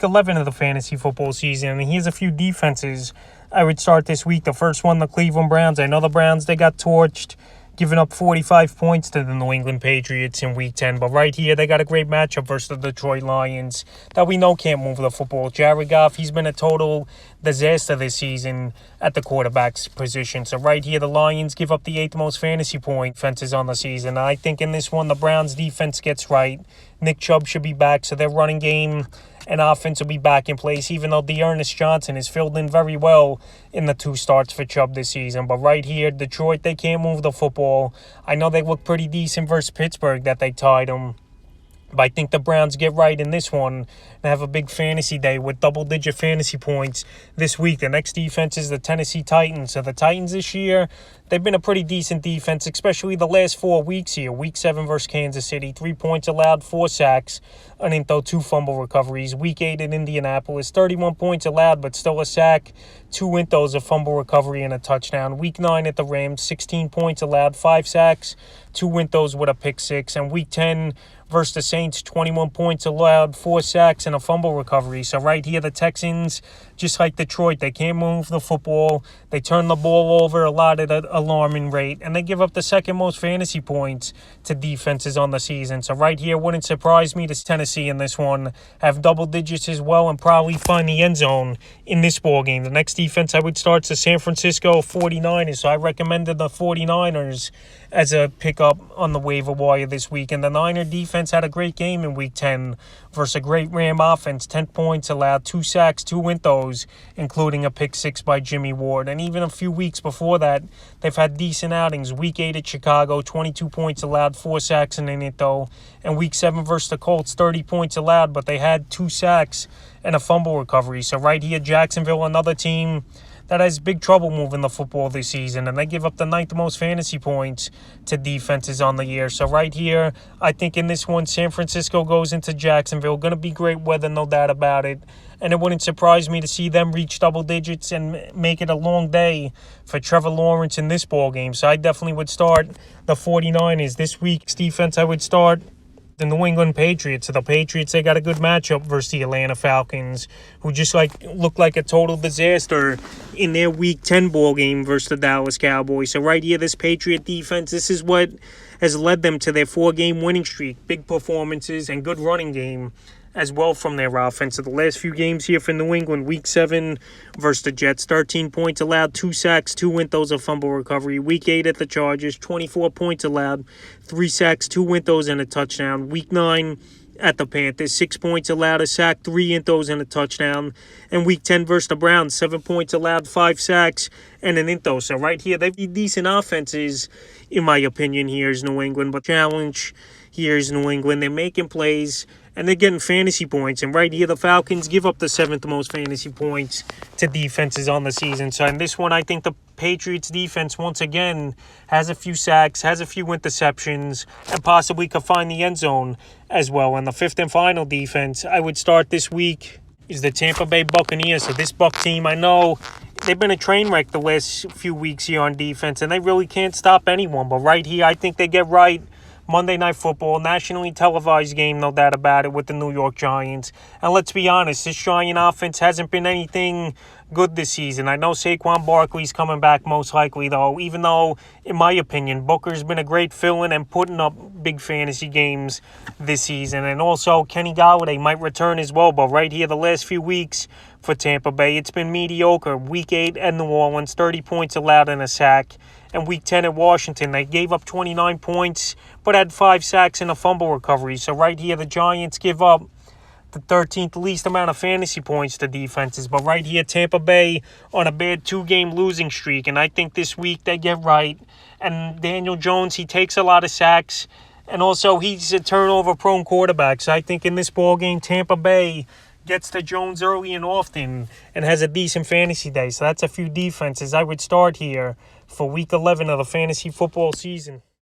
week 11 of the fantasy football season. And here's a few defenses I would start this week. The first one, the Cleveland Browns. I know the Browns, they got torched, giving up 45 points to the New England Patriots in Week 10. But right here, they got a great matchup versus the Detroit Lions that we know can't move the football. Jared Goff, he's been a total disaster this season at the quarterback's position. So right here, the Lions give up the 8th most fantasy point defenses on the season. I think in this one, the Browns defense gets right. Nick Chubb should be back, so their running game and offense will be back in place, even though D'Ernest Johnson has filled in very well in the 2 starts for Chubb this season. But right here, Detroit, they can't move the football. I know they look pretty decent versus Pittsburgh that they tied them. But I think the Browns get right in this one and have a big fantasy day with double-digit fantasy points this week. The next defense is the Tennessee Titans. So the Titans this year, they've been a pretty decent defense, especially the last 4 weeks here. Week 7 versus Kansas City, 3 points allowed, 4 sacks, an into 2 fumble recoveries. Week 8 in Indianapolis, 31 points allowed, but still a sack, 2 intos, a fumble recovery, and a touchdown. Week 9 at the Rams, 16 points allowed, 5 sacks, 2 intos with a pick 6. And Week 10 versus the Saints, 21 points allowed, 4 sacks, and a fumble recovery. So right here, the Texans, just like Detroit, they can't move the football. They turn the ball over a lot at an alarming rate, and they give up the 2nd most fantasy points to defenses on the season. So right here, wouldn't surprise me to Tennessee in this one have double digits as well and probably find the end zone in this ball game. The next defense I would start is the San Francisco 49ers. So I recommended the 49ers as a pickup on the waiver wire this week. And the Niner defense had a great game in Week 10 versus a great Ram offense. 10 points allowed, 2 sacks, 2 intos, including a pick 6 by Jimmy Ward. And even a few weeks before that, they've had decent outings. Week 8 at Chicago, 22 points allowed, 4 sacks and an into. And Week 7 versus the Colts, 30 points allowed, but they had 2 sacks and a fumble recovery. So right here, Jacksonville, another team that has big trouble moving the football this season, and they give up the 9th most fantasy points to defenses on the year. So right here, I think in this one, San Francisco goes into Jacksonville. Going to be great weather, no doubt about it. And it wouldn't surprise me to see them reach double digits and make it a long day for Trevor Lawrence in this ball game. So I definitely would start the 49ers. This week's defense, I would start the New England Patriots. So the Patriots, they got a good matchup versus the Atlanta Falcons, who just look like a total disaster in their Week 10 ball game versus the Dallas Cowboys. So right here, this Patriot defense, this is what has led them to their 4-game winning streak. Big performances and good running game as well from their offense. So the last few games here for New England, Week 7 versus the Jets, 13 points allowed, 2 sacks, 2 intos, a fumble recovery. Week 8 at the Chargers, 24 points allowed, 3 sacks, 2 intos, and a touchdown. Week 9 at the Panthers, 6 points allowed, a sack, 3 intos, and a touchdown. And Week 10 versus the Browns, 7 points allowed, 5 sacks, and an into. So right here, they've been decent offenses, in my opinion, here is New England. But challenge here is New England. They're making plays, and they're getting fantasy points. And right here, the Falcons give up the 7th most fantasy points to defenses on the season. So in this one, I think the Patriots defense, once again, has a few sacks, has a few interceptions, and possibly could find the end zone as well. And the 5th and final defense I would start this week is the Tampa Bay Buccaneers. So this Buc team, I know they've been a train wreck the last few weeks here on defense, and they really can't stop anyone. But right here, I think they get right. Monday Night Football, nationally televised game, no doubt about it, with the New York Giants. And let's be honest, this Giant offense hasn't been anything good this season. I know Saquon Barkley's coming back most likely, though, even though, in my opinion, Booker's been a great fill-in and putting up big fantasy games this season. And also, Kenny Golladay might return as well. But right here, the last few weeks for Tampa Bay, it's been mediocre. Week 8 at New Orleans, 30 points allowed and a sack. And Week 10 at Washington, they gave up 29 points, but had 5 sacks and a fumble recovery. So right here, the Giants give up the 13th least amount of fantasy points to defenses. But right here, Tampa Bay on a bad 2-game losing streak. And I think this week they get right. And Daniel Jones, he takes a lot of sacks. And also, he's a turnover-prone quarterback. So I think in this ballgame, Tampa Bay gets to Jones early and often and has a decent fantasy day. So that's a few defenses I would start here for Week 11 of the fantasy football season.